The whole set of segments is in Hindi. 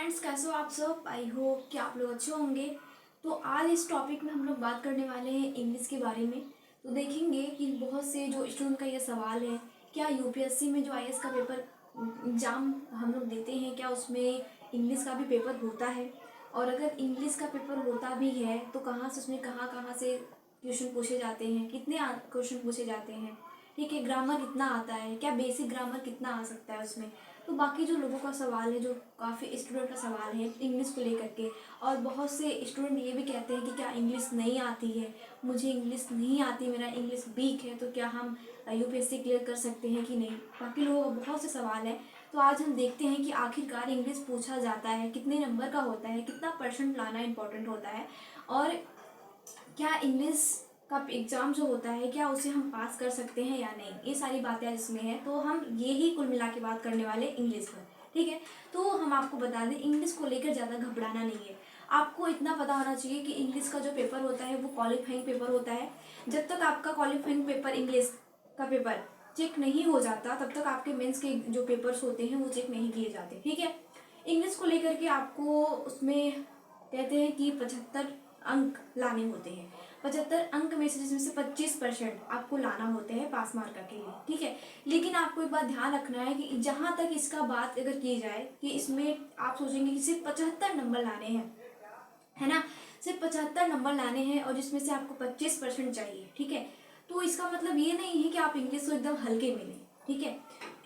फ्रेंड्स, कैसे हो आप सब। आई होप कि आप लोग अच्छे होंगे। तो आज इस टॉपिक में हम लोग बात करने वाले हैं इंग्लिश के बारे में। तो देखेंगे कि बहुत से जो स्टूडेंट का ये सवाल है, क्या यूपीएससी में जो आईएएस का पेपर एग्ज़ाम हम लोग देते हैं, क्या उसमें इंग्लिश का भी पेपर होता है। और अगर इंग्लिश का पेपर होता भी है तो कहाँ से उसमें कहाँ कहाँ से क्वेश्चन पूछे जाते हैं, कितने क्वेश्चन पूछे जाते हैं। ठीक है, ग्रामर कितना आता है, क्या बेसिक ग्रामर कितना आ सकता है उसमें। तो बाकी जो लोगों का सवाल है, जो काफ़ी स्टूडेंट का सवाल है इंग्लिश को लेकर के। और बहुत से स्टूडेंट ये भी कहते हैं कि क्या इंग्लिश नहीं आती है, मुझे इंग्लिश नहीं आती, मेरा इंग्लिश वीक है, तो क्या हम यूपीएससी क्लियर कर सकते हैं कि नहीं। बाकी लोगों का बहुत से सवाल है। तो आज हम देखते हैं कि आखिरकार इंग्लिश पूछा जाता है, कितने नंबर का होता है, कितना परसेंट लाना इंपॉर्टेंट होता है, और क्या इंग्लिश का एग्ज़ाम जो होता है क्या उसे हम पास कर सकते हैं या नहीं। ये सारी बातें आज इसमें हैं, तो हम ये ही कुल मिला के बात करने वाले इंग्लिश पर। ठीक है, तो हम आपको बता दें, इंग्लिश को लेकर ज़्यादा घबराना नहीं है। आपको इतना पता होना चाहिए कि इंग्लिश का जो पेपर होता है वो क्वालिफाइंग पेपर होता है। जब तक आपका क्वालिफाइंग पेपर इंग्लिश का पेपर चेक नहीं हो जाता, तब तक आपके मेंस के जो पेपर्स होते हैं वो चेक नहीं किए जाते। ठीक है, इंग्लिश को लेकर के आपको उसमें कहते हैं कि 75 अंक लाने होते हैं। 75 अंक में से जिसमें से 25% आपको लाना होते हैं पास मार्क के लिए। ठीक है, लेकिन आपको एक बात ध्यान रखना है कि जहाँ तक इसका बात अगर की जाए कि इसमें आप सोचेंगे कि सिर्फ 75 नंबर लाने हैं, है ना, सिर्फ 75 नंबर लाने हैं और जिसमें से आपको 25% चाहिए। ठीक है, तो इसका मतलब ये नहीं है कि आप इंग्लिश को एकदम हल्के में लें। ठीक है,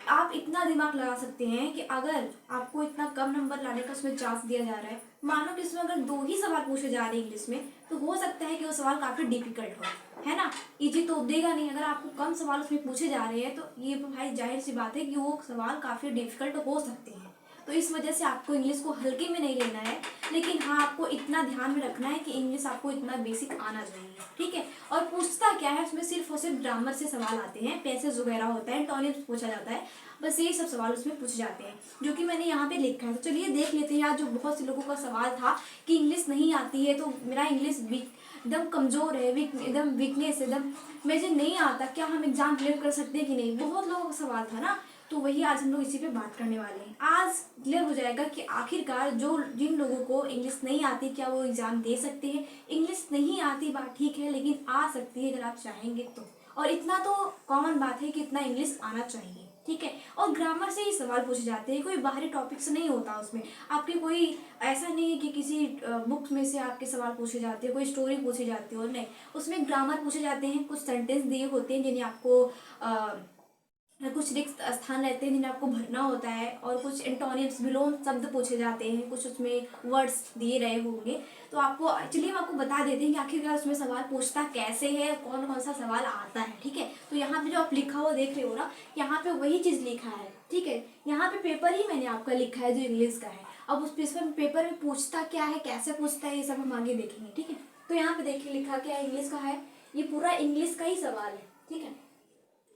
आप इतना दिमाग लगा सकते हैं कि अगर आपको इतना कम नंबर लाने का उसमें चांस दिया जा रहा है, मानो कि इसमें अगर 2 ही सवाल पूछे जा रहे हैं इंग्लिश में, तो हो सकता है कि वो सवाल काफ़ी डिफिकल्ट हो, है ना। इजी तो देगा नहीं। अगर आपको कम सवाल उसमें पूछे जा रहे हैं तो ये भाई जाहिर सी बात है कि वो सवाल काफ़ी डिफिकल्ट हो सकते हैं। तो इस वजह से आपको इंग्लिश को हल्के में नहीं लेना है। लेकिन हाँ, आपको इतना ध्यान में रखना है कि इंग्लिश आपको इतना बेसिक आना चाहिए। ठीक है, और पूछता क्या है उसमें, सिर्फ और सिर्फ ग्रामर से सवाल आते हैं, पैसेज वगैरह होता है, टॉनिम्स पूछा जाता है, बस यही सब सवाल उसमें पूछे जाते हैं, जो कि मैंने यहाँ पे लिखा है। तो चलिए देख लेते हैं। आज जो बहुत से लोगों का सवाल था कि इंग्लिश नहीं आती है, तो मेरा इंग्लिश वीक, एकदम कमज़ोर है, वीक, एकदम वीकनेस, एकदम मुझे नहीं आता, क्या हम एग्ज़ाम क्लियर कर सकते हैं कि नहीं, बहुत लोगों का सवाल था ना। तो वही आज हम लोग इसी पे बात करने वाले हैं। आज क्लियर हो जाएगा कि आखिरकार जो जिन लोगों को इंग्लिश नहीं आती, क्या वो एग्ज़ाम दे सकते हैं। इंग्लिश नहीं आती बात ठीक है, लेकिन आ सकती है अगर आप चाहेंगे तो। और इतना तो कॉमन बात है कि इतना इंग्लिश आना चाहिए। ठीक है, और ग्रामर से ही सवाल पूछे जाते हैं, कोई बाहरी टॉपिक से नहीं होता उसमें। आपके कोई ऐसा नहीं है कि किसी बुक में से आपके सवाल पूछे जाते हैं, कोई स्टोरी पूछी जाती हो, नहीं। उसमें ग्रामर पूछे जाते हैं, कुछ सेंटेंस दिए होते हैं जिन्हें आपको कुछ रिक्त स्थान रहते हैं जिन्हें आपको भरना होता है, और कुछ एंटोनिम्स, विलोम शब्द पूछे जाते हैं, कुछ उसमें वर्ड्स दिए रहे होंगे। तो आपको चलिए हम आपको बता देते हैं कि आखिरकार उसमें सवाल पूछता कैसे है, कौन कौन सा सवाल आता है। ठीक है, तो यहाँ पे जो आप लिखा हुआ देख रहे हो ना, यहाँ पे वही चीज़ लिखा है। ठीक है, यहाँ पे पेपर ही मैंने आपका लिखा है जो इंग्लिश का है। अब उस पेपर में पूछता क्या है, कैसे पूछता है, ये सब हम आगे देखेंगे। ठीक है, तो यहाँ पे देखिए लिखा क्या है, इंग्लिश का है, ये पूरा इंग्लिश का ही सवाल है। ठीक है,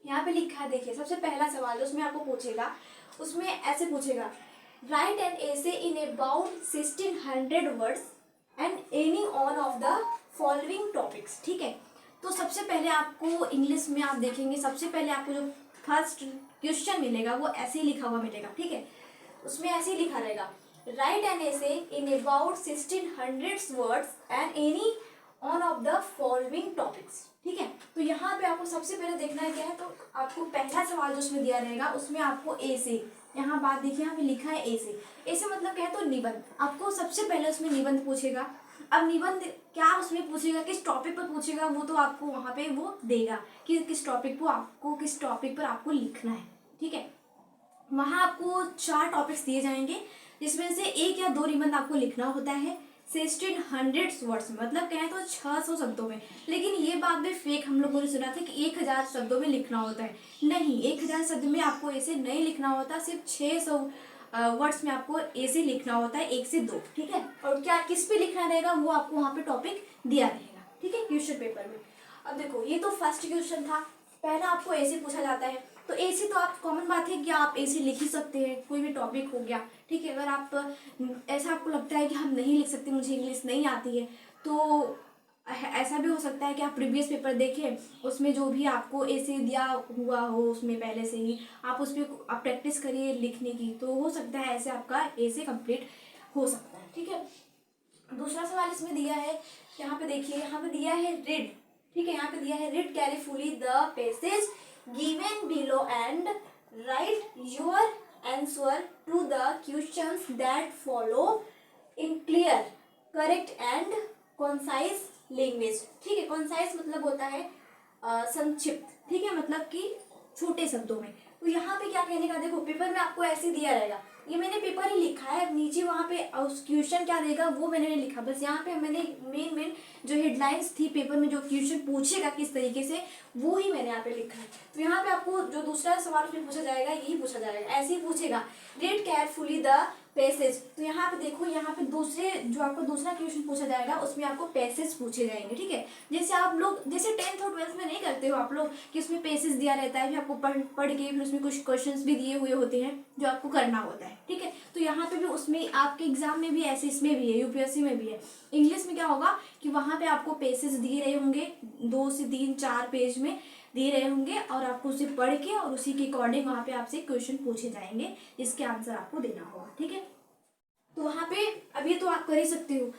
यहाँ पे लिखा है, देखिए सबसे पहला सवाल उसमें आपको पूछेगा, उसमें ऐसे पूछेगा, right an essay in about 1600 words and any on off the following topics. ठीक है, तो सबसे पहले आपको इंग्लिश में आप देखेंगे, सबसे पहले आपको जो फर्स्ट क्वेश्चन मिलेगा वो ऐसे ही लिखा हुआ मिलेगा। ठीक है, उसमें ऐसे ही लिखा रहेगा, right an essay in about 1600 words and any on off the following topics. ठीक है, तो यहाँ पे आपको सबसे पहले देखना है क्या है, तो आपको पहला सवाल जो उसमें दिया रहेगा उसमें आपको ए से, यहाँ बात देखिए यहाँ पे लिखा है ए से मतलब क्या है, तो निबंध। आपको सबसे पहले उसमें निबंध पूछेगा। अब निबंध क्या उसमें पूछेगा, किस टॉपिक पर पूछेगा, वो तो आपको वहाँ पे वो देगा कि किस टॉपिक को आपको, किस टॉपिक पर आपको लिखना है। ठीक है, वहाँ आपको 4 टॉपिक्स दिए जाएंगे, जिसमें से 1 या 2 निबंध आपको लिखना होता है 1600 वर्ड्स में, मतलब कहें तो 600 शब्दों में। लेकिन ये बात भी फेक हम लोगों ने सुना था कि 1000 शब्दों में लिखना होता है। नहीं, 1000 शब्द में आपको ऐसे नहीं लिखना होता, सिर्फ 600 वर्ड्स में आपको ऐसे लिखना होता है, 1 से 2। ठीक है, और क्या किस पे लिखना रहेगा वो आपको वहाँ पे टॉपिक दिया रहेगा। ठीक है, क्वेश्चन पेपर में। अब देखो, ये तो फर्स्ट क्वेश्चन था, पहला आपको ऐसे पूछा जाता है। तो ऐसे तो आप कॉमन बात है कि आप ऐसे लिख ही सकते हैं, कोई भी टॉपिक हो गया। ठीक है, अगर आप ऐसा आपको लगता है कि हम नहीं लिख सकते, मुझे इंग्लिश नहीं आती है, तो ऐसा भी हो सकता है कि आप प्रीवियस पेपर देखें, उसमें जो भी आपको ऐसे दिया हुआ हो उसमें पहले से ही आप उस पर आप प्रैक्टिस करिए लिखने की, तो हो सकता है ऐसे आपका ऐसे कंप्लीट हो सकता है। ठीक है, दूसरा सवाल इसमें दिया है, यहाँ पे देखिए, यहाँ पे दिया है रीड। ठीक है, यहाँ पे दिया है read carefully the passage given below and write your answer to the questions that follow in clear correct and concise language. ठीक है, कॉन्साइज मतलब होता है संक्षिप्त। ठीक है, मतलब कि छोटे शब्दों में। तो यहाँ पे क्या कहने का, देखो पेपर में आपको ऐसे दिया रहेगा, ये मैंने पेपर ही लिखा है, नीचे वहाँ पे उस क्वेश्चन क्या देगा वो मैंने नहीं लिखा, बस यहाँ पे मैंने मेन जो हेडलाइंस थी पेपर में, जो क्वेश्चन पूछेगा किस तरीके से, वो ही मैंने यहाँ पे लिखा है। तो यहाँ पे आपको जो दूसरा सवाल उसमें पूछा जाएगा यही पूछा जाएगा, ऐसे ही पूछेगा, रीड केयरफुली द पैसेज। तो यहाँ पे देखो, यहाँ पे दूसरे जो आपको दूसरा क्वेश्चन पूछा जाएगा उसमें आपको पैसेज पूछे जाएंगे। ठीक है, जैसे आप लोग जैसे 10th और 12th में नहीं करते हो आप लोग कि उसमें पैसेज दिया रहता है, फिर आपको पढ़ के फिर उसमें कुछ क्वेश्चंस भी दिए हुए होते हैं जो आपको करना होता है। ठीक है, तो यहाँ पे भी उसमें आपके एग्जाम में भी ऐसे, इसमें भी है, यूपीएससी में भी है। इंग्लिश में क्या होगा कि वहाँ पे आपको पैसेज दिए रहे होंगे, 2 से 3 4 पेज में दिए रहे होंगे, और आपको उसे पढ़ के और उसी के अकॉर्डिंग वहाँ पे आपसे क्वेश्चन पूछे जाएंगे, जिसके आंसर आपको देना होगा। ठीक है, तो वहाँ पे अब ये तो आप कर ही सकते हो,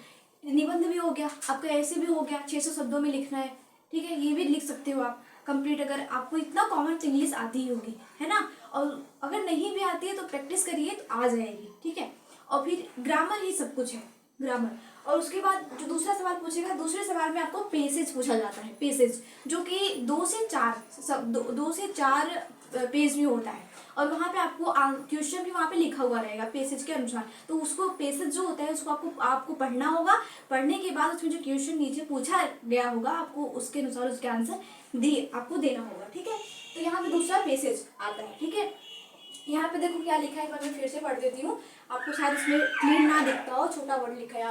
निबंध भी हो गया आपका, ऐसे भी हो गया 600 शब्दों में लिखना है। ठीक है, ये भी लिख सकते हो आप कंप्लीट, अगर आपको इतना कॉमन इंग्लिश आती ही होगी, है ना। और अगर नहीं भी आती है तो प्रैक्टिस करिए तो आ जाएगी। ठीक है, और फिर ग्रामर ही सब कुछ है, ग्रामर। और उसके बाद जो दूसरा सवाल पूछेगा, दूसरे सवाल में आपको पेसेज पूछा जाता है, पेसेज जो कि 2 से 4 पेज में होता है, और वहाँ पे आपको क्वेश्चन भी वहाँ पे लिखा हुआ रहेगा पेसेज के अनुसार। तो उसको पेसेज जो होता है उसको आपको पढ़ना होगा, पढ़ने के बाद उसमें जो क्वेश्चन नीचे पूछा गया होगा आपको उसके अनुसार उसके आंसर आपको देना होगा। ठीक है, तो यहाँ पे दूसरा पेसेज आता है। ठीक है, यहाँ पे देखो क्या लिखा है, मैं फिर से पढ़ देती हूँ, आपको शायद इसमें क्लीन ना दिखता हो, छोटा वर्ड लिखा है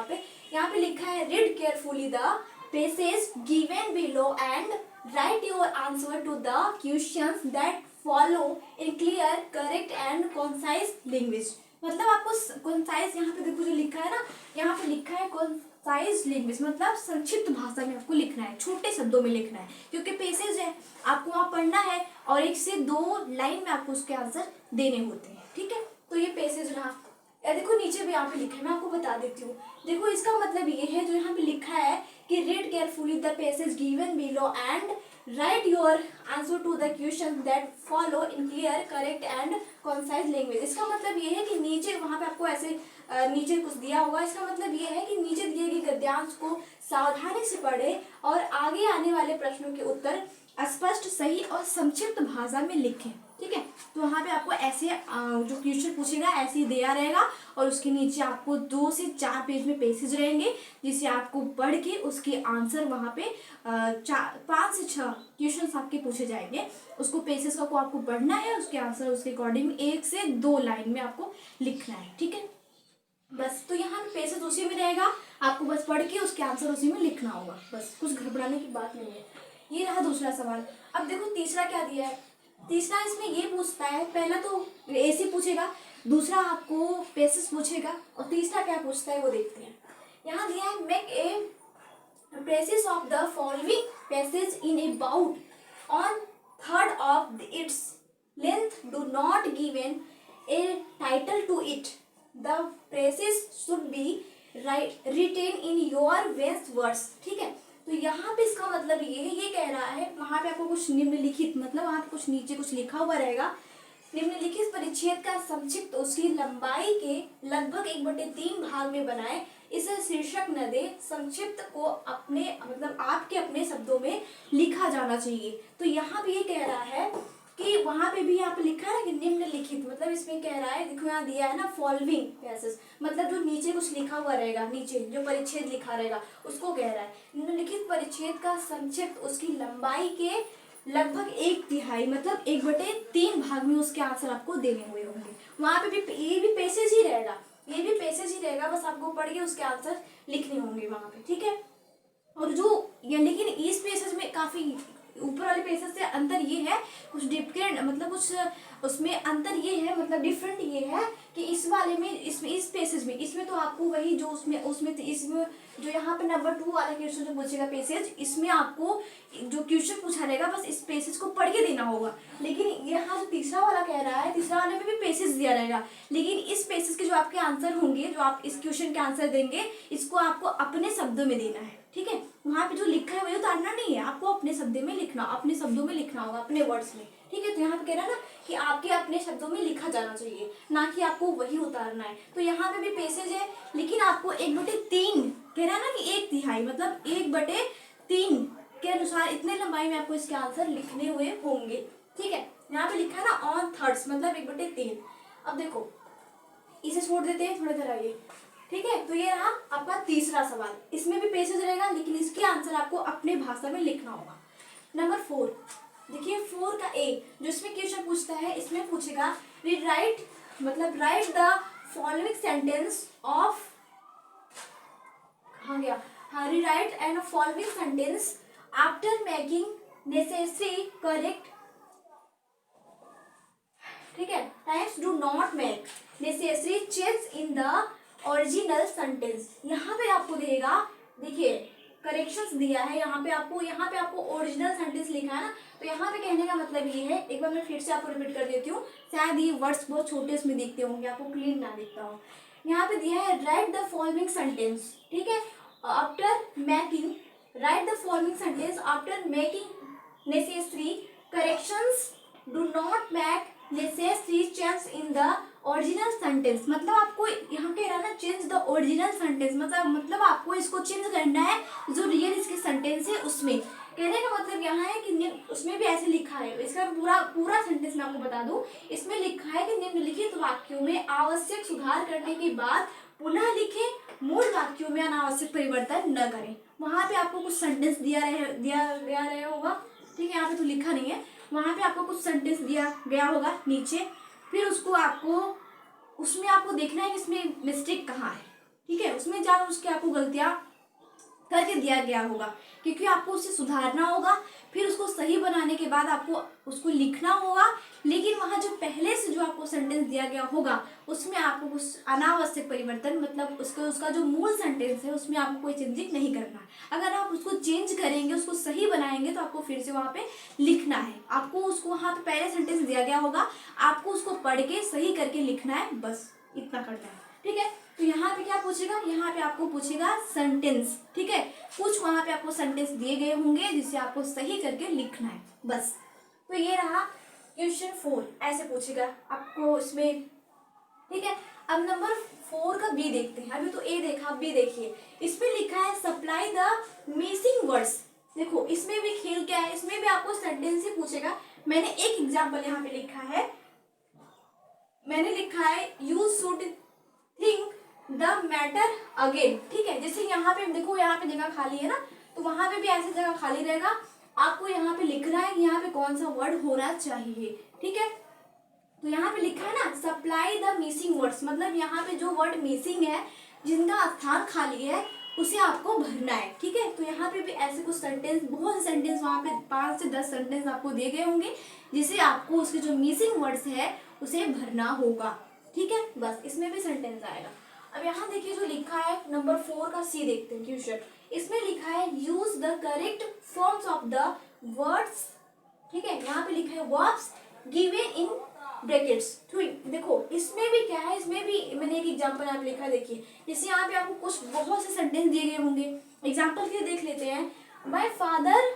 यहाँ पे लिखा है, read carefully the passage given below and write your answer to the questions that follow in clear correct and concise language. मतलब आपको कॉन्साइज, यहाँ पे देखो जो लिखा है ना, यहाँ पे लिखा है कॉन्साइज लैंग्वेज, मतलब संक्षिप्त भाषा में आपको लिखना है, छोटे शब्दों में लिखना है, क्योंकि पेसेज है आपको वहाँ पढ़ना है और 1 से 2 लाइन में आपको उसके आंसर देने होते हैं। ठीक है, तो ये पेसेज रहा। देखो नीचे भी यहाँ पे लिखा है, मैं आपको बता देती हूँ। देखो इसका मतलब ये है, जो यहाँ पे लिखा है कि read carefully the passage given below and write your answer to the question that follow in clear correct and concise language. इसका मतलब ये है कि नीचे वहाँ पे आपको ऐसे नीचे कुछ दिया हुआ, इसका मतलब ये है कि नीचे दिए गए गद्यांश को सावधानी से पढ़े और आगे आने वाले प्रश्नों के उत्तर स्पष्ट, सही और संक्षिप्त भाषा में लिखें। ठीक है, तो वहाँ पे आपको ऐसे जो क्वेश्चन पूछेगा ऐसे ही दिया रहेगा, और उसके नीचे आपको 2 से 4 पेज में पेसेज रहेंगे, जिसे आपको पढ़ के उसके आंसर वहाँ पे 5 से 6 क्वेश्चन आपके पूछे जाएंगे। उसको पेसेज को आपको पढ़ना है, उसके आंसर उसके अकॉर्डिंग 1 से 2 लाइन में आपको लिखना है। ठीक है, बस। तो यहाँ पे पेसेज उसी में रहेगा, आपको बस पढ़ के उसके आंसर उसी में लिखना होगा, बस कुछ घबराने की बात नहीं है। ये रहा दूसरा सवाल। अब देखो तीसरा क्या दिया है, तीसरा इसमें ये पूछता है, पहला तो ऐसे पूछेगा, दूसरा आपको पेसेज पूछेगा, और तीसरा क्या पूछता है वो देखते हैं। यहाँ दिया है, make a precis of the following passage in about on third of its length, do not given a title to it, the precis should be written in your best words. ठीक है, तो यहाँ पे इसका मतलब ये है, ये कह रहा है वहाँ पे आपको कुछ निम्नलिखित, मतलब वहाँ पे कुछ नीचे कुछ लिखा हुआ रहेगा, निम्नलिखित परिच्छेद का संक्षिप्त उसकी लंबाई के लगभग 1/3 भाग में बनाए, इसे शीर्षक न दे, संक्षिप्त को अपने मतलब आपके अपने शब्दों में लिखा जाना चाहिए। तो यहाँ पे ये कह रहा है कि वहाँ पे भी यहाँ पे लिखा है कि निम्नलिखित, मतलब इसमें कह रहा है, देखो यहाँ दिया है ना फॉलोइंग पैसेज, मतलब जो नीचे कुछ लिखा हुआ रहेगा, नीचे जो परिच्छेद लिखा रहेगा उसको कह रहा है। निम्नलिखित परिच्छेद का संक्षिप्त उसकी लंबाई के लगभग 1/3 मतलब 1/3 भाग में उसके आंसर आपको देने हुए होंगे। वहाँ पे भी ये भी पैसेज ही रहेगा, ये भी पैसेज ही रहेगा, बस आपको पढ़ के उसके आंसर लिखने होंगे वहाँ पे। ठीक है, और जो ये लेकिन इस पैसेज में काफी ऊपर वाले पेसेज से अंतर ये है, कुछ डिफरेंट, मतलब कुछ उसमें अंतर ये है, मतलब डिफरेंट ये है कि इस वाले में, इसमें इस पेसेज में, इसमें तो आपको वही जो उसमें जो यहाँ पे नंबर 2 वाला क्वेश्चन जो पूछेगा पैसेज, इसमें आपको जो क्वेश्चन पूछा रहेगा बस इस पैसेज को पढ़ के देना होगा। लेकिन यहाँ जो तीसरा वाला कह रहा है, तीसरा वाले में भी पैसेज दिया रहेगा, लेकिन इस पैसेज के जो आपके आंसर होंगे, जो आप इस क्वेश्चन के आंसर देंगे, इसको आपको अपने शब्दों में देना है। ठीक है, वहाँ पे जो लिखा है वही उतारना नहीं है, आपको अपने शब्दों में लिखना, अपने शब्दों में लिखना होगा, अपने वर्ड्स में। ठीक है, तो यहाँ पे कह रहा है ना कि आपके अपने शब्दों में लिखा जाना चाहिए, ना कि आपको वही उतारना है। तो यहाँ पे भी पैसेज है, लेकिन आपको 1/3 कह रहा है ना कि 1/3 मतलब 1/3 के अनुसार इतने लंबाई में आपको इसके आंसर लिखने हुए होंगे। ठीक है, यहाँ पे लिखा है ना ऑन थर्ड्स मतलब 1/3। अब देखो इसे छोड़ देते हैं, थोड़ा इधर आइए। ठीक है, तो ये रहा आपका तीसरा सवाल, इसमें भी पैसेज रहेगा, लेकिन इसके आंसर आपको अपने भाषा में लिखना होगा। नंबर 4 देखिए, 4 का ए जो इसमें क्वेश्चन पूछता है, इसमें पूछेगा रीराइट मतलब right the following sentence of, हाँ गया, हाँ, rewrite and following sentence after making necessary correct, ठीक है, times do not make necessary change in the original sentence. यहाँ पे आपको देगा, देखिए करेक्शंस दिया है, यहाँ पे आपको ओरिजिनल सेंटेंस लिखा है ना, तो यहाँ पे कहने का मतलब ये है, एक बार मैं फिर से आपको रिपीट कर देती हूँ, शायद ये वर्ड्स बहुत छोटे उसमें दिखते होंगे, आपको क्लीन ना दिखता हो। यहाँ पे दिया है राइट द फॉलोइंग सेंटेंस, ठीक है, after making, right the following sentence after making necessary corrections, do not make necessary change in the original sentence. मतलब आपको यहाँ कह रहा है ना चेंज द ओरिजिनल सेंटेंस, मतलब आपको इसको चेंज करना है जो रियल इसके सेंटेंस है उसमें। कहने का मतलब यहाँ है कि उसमें भी ऐसे लिखा है, इसका पूरा सेंटेंस मैं आपको बता दूं, इसमें लिखा है कि निम्नलिखित वाक्यों में आवश्यक सुधार करने के बाद पुनः लिखें, मूल वाक्यों में अनावश्यक परिवर्तन न करें। वहाँ पे आपको कुछ सेंटेंस दिया गया होगा, ठीक है, यहाँ पे तो लिखा नहीं है, वहाँ पे आपको कुछ सेंटेंस दिया गया होगा नीचे, फिर उसमें आपको देखना है कि इसमें मिस्टेक कहाँ है। ठीक है, उसमें जहाँ उसके आपको गलतियाँ करके दिया गया होगा, क्योंकि आपको उसे सुधारना होगा, फिर उसको सही बनाने के बाद आपको उसको लिखना होगा। लेकिन वहाँ जो पहले से जो आपको सेंटेंस दिया गया होगा उसमें आपको कुछ अनावश्यक परिवर्तन, मतलब उसका जो मूल सेंटेंस है उसमें आपको कोई चेंजिंग नहीं करना है। अगर आप उसको चेंज करेंगे, उसको सही बनाएंगे, तो आपको फिर से वहाँ पे लिखना है। आपको उसको वहाँ पे पहले सेंटेंस दिया गया होगा, आपको उसको पढ़ के सही करके लिखना है, बस इतना करना है। ठीक है, तो यहाँ पे क्या पूछेगा, यहाँ पे आपको पूछेगा सेंटेंस। ठीक है, कुछ वहाँ पे आपको सेंटेंस दिए गए होंगे जिसे आपको सही करके लिखना है, बस। तो ये रहा क्वेश्चन 4, ऐसे पूछेगा आपको इसमें। ठीक है, अब नंबर 4 का बी देखते हैं। अभी तो ए देखा, बी देखिए, इसमें लिखा है सप्लाई द मिसिंग वर्ड्स। देखो इसमें भी खेल क्या है, इसमें भी आपको सेंटेंस ही पूछेगा। मैंने एक एग्जाम्पल यहाँ पे लिखा है, मैंने लिखा है you should think the matter again. ठीक है, जैसे यहाँ पे देखो, यहाँ पे जगह खाली है ना, तो वहां पे भी ऐसी जगह खाली रहेगा, आपको यहाँ पे लिखना है कि यहाँ पे कौन सा वर्ड होना चाहिए। ठीक है, तो यहाँ पे लिखा है ना सप्लाई द मिसिंग वर्ड्स, मतलब यहाँ पे जो वर्ड मिसिंग है, जिनका स्थान खाली है, उसे आपको भरना है। ठीक है, तो यहाँ पे भी ऐसे कुछ सेंटेंस, बहुत से सेंटेंस वहाँ पे 5 से 10 सेंटेंस आपको दिए गए होंगे, जिसे आपको उसके जो मिसिंग वर्ड्स है उसे भरना होगा। ठीक है, बस इसमें भी सेंटेंस आएगा। अब यहाँ देखिए जो लिखा है नंबर 4 का सी देखते हैं क्वेश्चन। इसमें लिखा है use the correct forms of the words. ठीक है, यहाँ पे लिखा है वर्ब्स गिवन इन ब्रैकेट्स। देखो इसमें भी क्या है, इसमें भी मैंने एक एग्जांपल यहाँ पे लिखा है, देखिए जैसे यहाँ पे आपको कुछ बहुत से सेंटेंस दिए गए होंगे। एग्जांपल के लिए देख लेते हैं, माय फादर,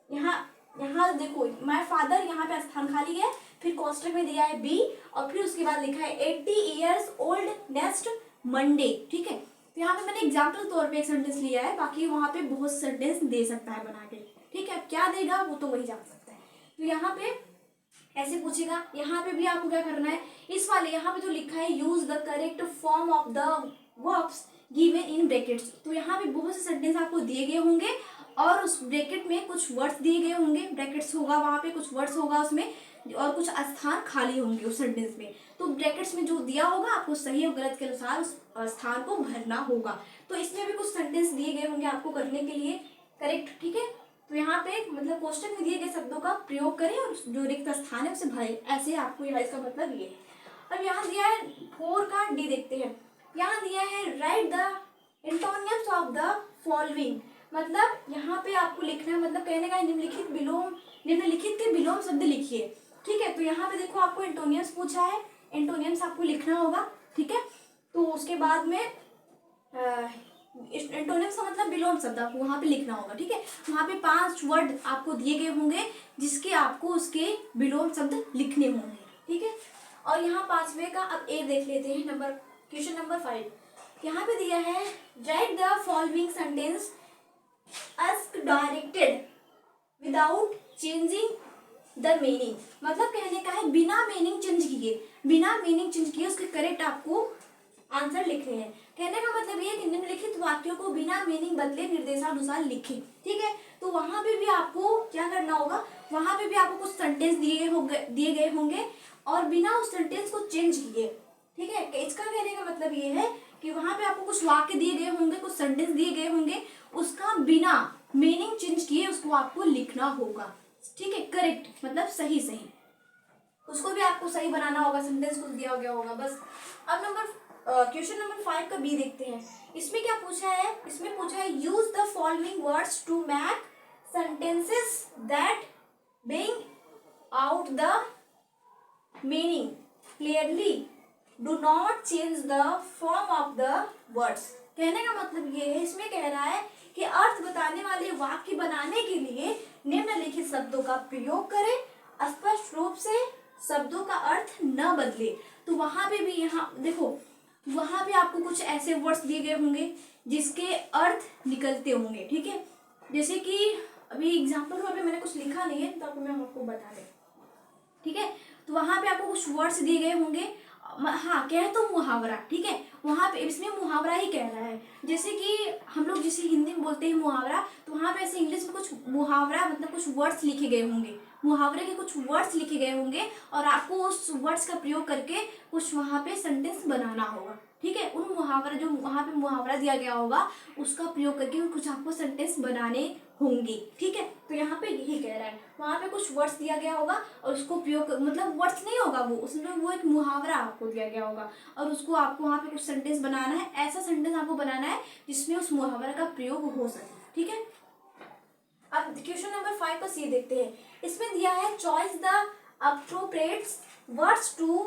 यहाँ देखो माय फादर, यहाँ पे स्थान खाली है, फिर कोष्टक में दिया है बी, और फिर उसके बाद लिखा है 80 ईयर्स ओल्ड नेक्स्ट मंडे। ठीक है, तो यहाँ पे मैंने एग्जाम्पल तौर पे एक सेंटेंस लिया है, बाकी वहाँ पे बहुत सेंटेंस दे सकता है बना के। ठीक है, क्या देगा वो तो वही जान सकता है। तो यहाँ पे ऐसे पूछेगा, यहाँ पे भी आपको क्या करना है, इस वाले यहाँ पे जो लिखा है use the correct form of the verbs given in brackets, तो यहाँ पे बहुत से सेंटेंस आपको दिए गए होंगे और उस ब्रैकेट में कुछ वर्ड्स दिए गए होंगे, ब्रैकेट्स होगा वहाँ पे, कुछ वर्ड्स होगा उसमें, और कुछ स्थान खाली होंगे उस सेंटेंस में। तो ब्रैकेट्स में जो दिया होगा आपको सही और गलत के अनुसार उस स्थान को भरना होगा। तो इसमें भी कुछ सेंटेंस दिए गए होंगे आपको करने के लिए करेक्ट। ठीक है, तो यहाँ पे मतलब क्वेश्चन में दिए गए शब्दों का प्रयोग करें और जो रिक्त स्थान है उसे भरें, ऐसे आपको यहाँ इसका मतलब ये। अब यहाँ दिया है 4 का डी देखते हैं। यहाँ दिया है right the एंटोनियम्स of the following, मतलब यहाँ पे आपको लिखना है, मतलब कहने का निम्नलिखित के विलोम शब्द लिखिए। ठीक है, तो यहाँ पे देखो आपको एंटोनियम्स पूछा है, एंटोनियम्स आपको लिखना होगा। ठीक है, तो उसके बाद में एंटोनिम्स का मतलब विलोम शब्द आपको वहाँ पे लिखना होगा। ठीक है, वहाँ पे 5 वर्ड आपको दिए गए होंगे जिसके आपको उसके विलोम शब्द लिखने होंगे। ठीक है, और यहाँ 5वें का अब ए देख लेते हैं, क्वेश्चन नंबर 5 यहाँ पे दिया है, right the following sentence as directed without changing the meaning, मतलब कहने का है बिना मीनिंग चेंज किए उसके करेक्ट आपको आंसर लिखने हैं। कहने का मतलब ये कि निम्नलिखित वाक्यों को बिना मीनिंग बदले निर्देशानुसार लिखें। ठीक है, तो वहां पे भी आपको क्या करना होगा, वहां पे भी आपको कुछ सेंटेंस दिए गए होंगे और बिना उस सेंटेंस को चेंज किए। ठीक है, इसका कहने का मतलब ये है कि वहां पे आपको कुछ वाक्य दिए गए होंगे, कुछ सेंटेंस दिए गए होंगे, उसका बिना मीनिंग चेंज किए उसको आपको लिखना होगा। ठीक है, करेक्ट मतलब सही, उसको भी आपको सही बनाना होगा, सेंटेंस कुछ दिया गया होगा बस। अब क्वेश्चन नंबर 5 का बी देखते हैं। इसमें क्या पूछा है, इसमें पूछा है use the following words to make sentences that bring out the meaning clearly, do not change the form of the words. कहने का मतलब ये है, इसमें कह रहा है कि अर्थ बताने वाले वाक्य बनाने के लिए निम्नलिखित शब्दों का प्रयोग करें, स्पष्ट रूप से शब्दों का अर्थ न बदले। तो वहां पे भी यहाँ देखो, वहां पे आपको कुछ ऐसे वर्ड्स दिए गए होंगे जिसके अर्थ निकलते होंगे। ठीक है, जैसे कि अभी एग्जाम्पल पे मैंने कुछ लिखा नहीं है तो मैं आपको बता दें। ठीक है, तो वहां पे आपको कुछ वर्ड्स दिए गए होंगे, हाँ कह तो मुहावरा। ठीक है, वहां पे इसमें मुहावरा ही कह रहा है, जैसे कि हम लोग जैसे हिंदी में बोलते हैं मुहावरा, तो वहां पे ऐसे इंग्लिश में कुछ मुहावरा मतलब कुछ वर्ड्स लिखे गए होंगे, मुहावरे के कुछ वर्ड्स लिखे गए होंगे और आपको उस वर्ड्स का प्रयोग करके कुछ वहां पे सेंटेंस बनाना होगा। ठीक है, उन मुहावरा जो वहां पे मुहावरा दिया गया होगा उसका प्रयोग करके कुछ आपको सेंटेंस बनाने होंगे। ठीक है, तो यहाँ पे यही कह रहा है, वहां पे कुछ वर्ड्स दिया गया होगा और उसको प्रयोग मतलब वर्ड्स नहीं होगा वो, उसमें वो एक मुहावरा आपको दिया गया होगा और उसको आपको वहां पे कुछ सेंटेंस बनाना है, ऐसा सेंटेंस आपको बनाना है जिसमें उस मुहावरा का प्रयोग हो सके। ठीक है, अब क्वेश्चन नंबर 5 का सी देखते हैं। इसमें दिया है choice the appropriate words to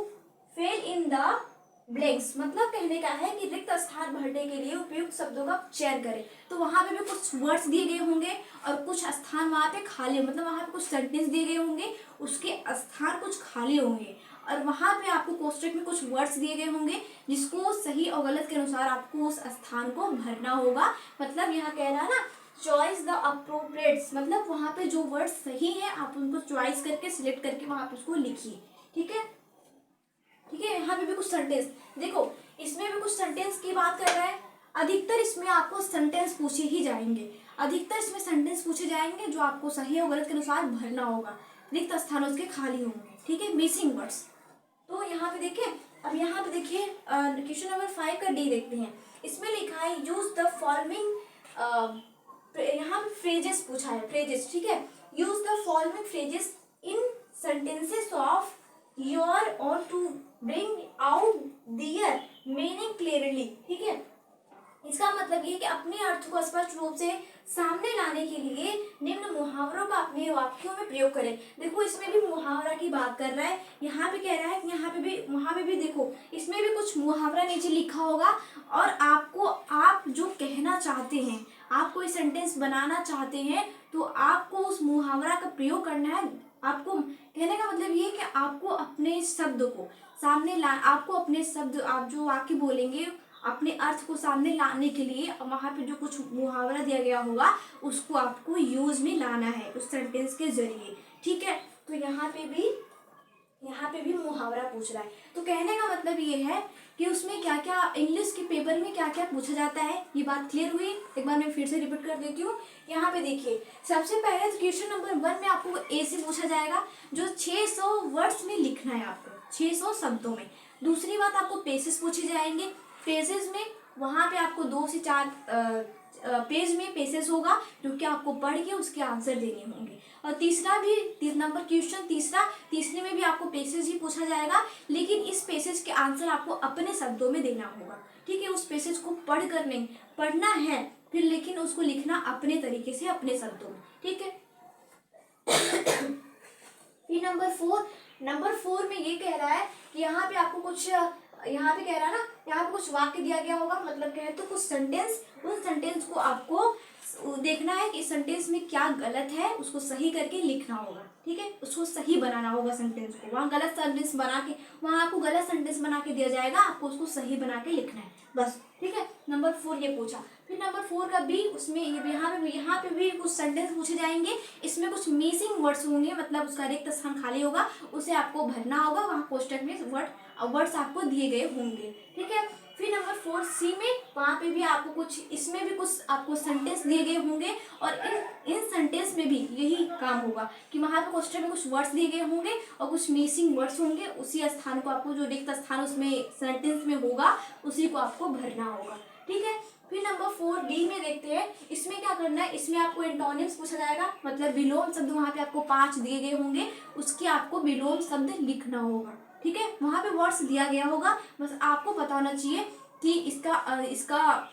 fill in the blanks, मतलब कहने का है कि रिक्त स्थान भरने के लिए उपयुक्त शब्दों का चयन करें। तो वहां पे भी कुछ वर्ड्स दिए गए होंगे और कुछ स्थान वहां पे खाली, मतलब वहां पे कुछ सेंटेंस दिए गए होंगे, उसके स्थान कुछ खाली होंगे और वहां पे आपको कोष्टक में कुछ वर्ड्स दिए गए होंगे जिसको सही और गलत के अनुसार आपको उस स्थान को भरना होगा। मतलब यहाँ कह रहा है ना चॉइस द अप्रोप्रिएट्स, मतलब वहां पे जो वर्ड सही है आप उनको चॉइस करके सिलेक्ट करके वहां पे उसको लिखिए। ठीक है, ठीक है, यहाँ पे भी कुछ सेंटेंस देखो, इसमें भी कुछ सेंटेंस की बात कर रहा है। अधिकतर इसमें आपको सेंटेंस पूछे ही जाएंगे, अधिकतर इसमें सेंटेंस पूछे जाएंगे जो आपको सही और गलत के अनुसार भरना होगा, रिक्त स्थान उसके खाली होंगे। ठीक है, मिसिंग वर्ड्स। तो यहाँ पे देखिए, अब यहाँ पे देखिए क्वेश्चन नंबर 5 का डी देखते हैं। इसमें लिखा है यूज द फॉलोइंग, यहाँ पे फ्रेजेस पूछा है, फ्रेजेस। ठीक है, use the following phrases in sentences of your own to bring out their meaning clearly. ठीक है, इसका मतलब ये कि अपने अर्थ को स्पष्ट रूप से सामने लाने के लिए निम्न मुहावरों का अपने वाक्यों में प्रयोग करें। देखो इसमें भी मुहावरा की बात कर रहा है, यहाँ पे कह रहा है कि यहाँ पे भी वहाँ पे भी देखो इसमें भी कुछ मुहावरा नीचे लिखा होगा और आपको आप जो कहना चाहते हैं, आप कोई सेंटेंस बनाना चाहते हैं तो आपको उस मुहावरा का प्रयोग करना है। आपको कहने का मतलब ये है कि आपको अपने शब्द को सामने ला, आपको अपने शब्द आप जो वाक्य बोलेंगे अपने अर्थ को सामने लाने के लिए वहाँ पे जो कुछ मुहावरा दिया गया होगा उसको आपको यूज में लाना है उस सेंटेंस के जरिए। ठीक है, तो यहाँ पे भी मुहावरा पूछ रहा है। तो कहने का मतलब ये है कि उसमें क्या क्या इंग्लिश के पेपर में क्या क्या पूछा जाता है, ये बात क्लियर हुई। एक बार मैं फिर से रिपीट कर देती हूँ। यहाँ पे देखिए सबसे पहले तो क्वेश्चन नंबर 1 में आपको ए से पूछा जाएगा जो 600 वर्ड्स में लिखना है आपको, 600 शब्दों में। दूसरी बात आपको पेजेस पूछे जाएंगे, पेजेस में वहाँ पे आपको 2 से 4 पेज में पेजेस होगा जो कि आपको पढ़ के उसके आंसर देने होंगे। और तीसरा भी नंबर क्वेश्चन तीसरे में भी आपको पैसेज ही पूछा जाएगा, लेकिन इस पैसेज के आंसर आपको अपने शब्दों में देना होगा। ठीक है, उस पैसेज को पढ़ कर नहीं, पढ़ना है फिर, लेकिन उसको लिखना अपने तरीके से, अपने शब्दों में। ठीक है। फिर नंबर फोर में ये कह रहा है कि यहाँ पे आपको कुछ, यहाँ पे कह रहा है ना, यहाँ पे कुछ वाक्य दिया गया होगा, मतलब कहे तो कुछ सेंटेंस, उन सेंटेंस को आपको देखना है कि इस सेंटेंस में क्या गलत है, उसको सही करके लिखना होगा। ठीक है, उसको सही बनाना होगा सेंटेंस को। वहाँ गलत सेंटेंस बना के, वहाँ आपको गलत सेंटेंस बना के दिया जाएगा, आपको उसको सही बना के लिखना है बस। ठीक है, नंबर 4 ये पूछा। फिर नंबर 4 का बी, उसमें यहाँ पे भी कुछ सेंटेंस पूछे जाएंगे, इसमें कुछ मिसिंग वर्ड्स होंगे, मतलब उसका रिक्त स्थान खाली होगा, उसे आपको भरना होगा, वहाँ कोष्टक में वर्ड्स आपको दिए गए होंगे। ठीक है। फिर नंबर 4 सी में, वहाँ पे भी आपको कुछ, इसमें भी कुछ आपको सेंटेंस दिए गए होंगे, और इन सेंटेंस में भी यही काम होगा कि वहाँ पे क्वेश्चन में कुछ वर्ड्स दिए गए होंगे और कुछ मिसिंग वर्ड्स होंगे, उसी स्थान को आपको, जो रिक्त स्थान उसमें सेंटेंस में होगा, उसी को आपको भरना होगा। ठीक है। फिर नंबर 4 डी में देखते हैं, इसमें क्या करना है, इसमें आपको एंटोनिम्स पूछा जाएगा, मतलब विलोम शब्द वहाँ पे आपको 5 दिए गए होंगे, उसके आपको विलोम शब्द लिखना होगा। ठीक है, वहाँ पे वर्ड्स दिया गया होगा, बस आपको पता होना चाहिए कि इसका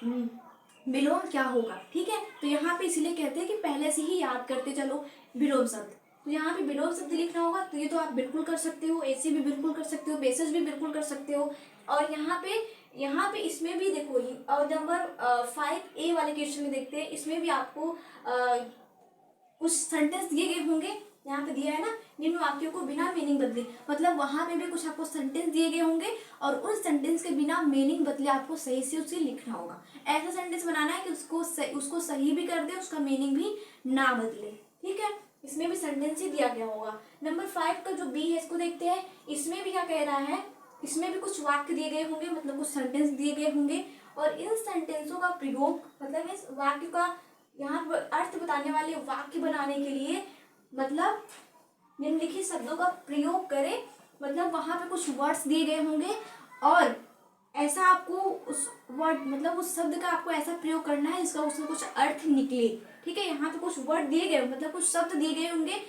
विलोम क्या होगा। ठीक है, तो यहाँ पे इसलिए कहते हैं कि पहले से ही याद करते चलो विलोम शब्द। तो यहाँ पे विलोम शब्द लिखना होगा, तो ये तो आप बिल्कुल कर सकते हो, ऐसे भी बिल्कुल कर सकते हो, पैसेज भी बिल्कुल कर सकते हो। और यहाँ पे इसमें भी देखो, और नंबर 5A वाले क्वेश्चन में देखते हैं, इसमें भी आपको कुछ सेंटेंस दिए गए होंगे, यहाँ पे दिया है ना, निम्न वाक्यों को बिना मीनिंग बदले, मतलब वहाँ पे भी कुछ आपको सेंटेंस दिए गए होंगे, और उन सेंटेंस के बिना मीनिंग बदले आपको सही से उसे लिखना होगा। ऐसा सेंटेंस बनाना है कि उसको सही भी कर दे, उसका मीनिंग भी ना बदले। ठीक है, इसमें भी सेंटेंस ही दिया गया होगा। नंबर 5 का जो बी है, इसको देखते हैं, इसमें भी क्या कह रहा है, इसमें भी कुछ वाक्य दिए गए होंगे, मतलब कुछ सेंटेंस दिए गए होंगे, और इन सेंटेंसों का प्रयोग, मतलब इस वाक्य का यहाँ पर अर्थ बताने वाले वाक्य बनाने के लिए, मतलब निम्नलिखित शब्दों का प्रयोग करें, मतलब वहां पे कुछ वर्ड्स दिए गए होंगे, और ऐसा आपको उस वर्ड, मतलब उस शब्द का आपको ऐसा प्रयोग करना है जिसका उसमें कुछ अर्थ निकले। ठीक है, यहाँ पे कुछ वर्ड दिए गए, मतलब कुछ शब्द दिए गए होंगे,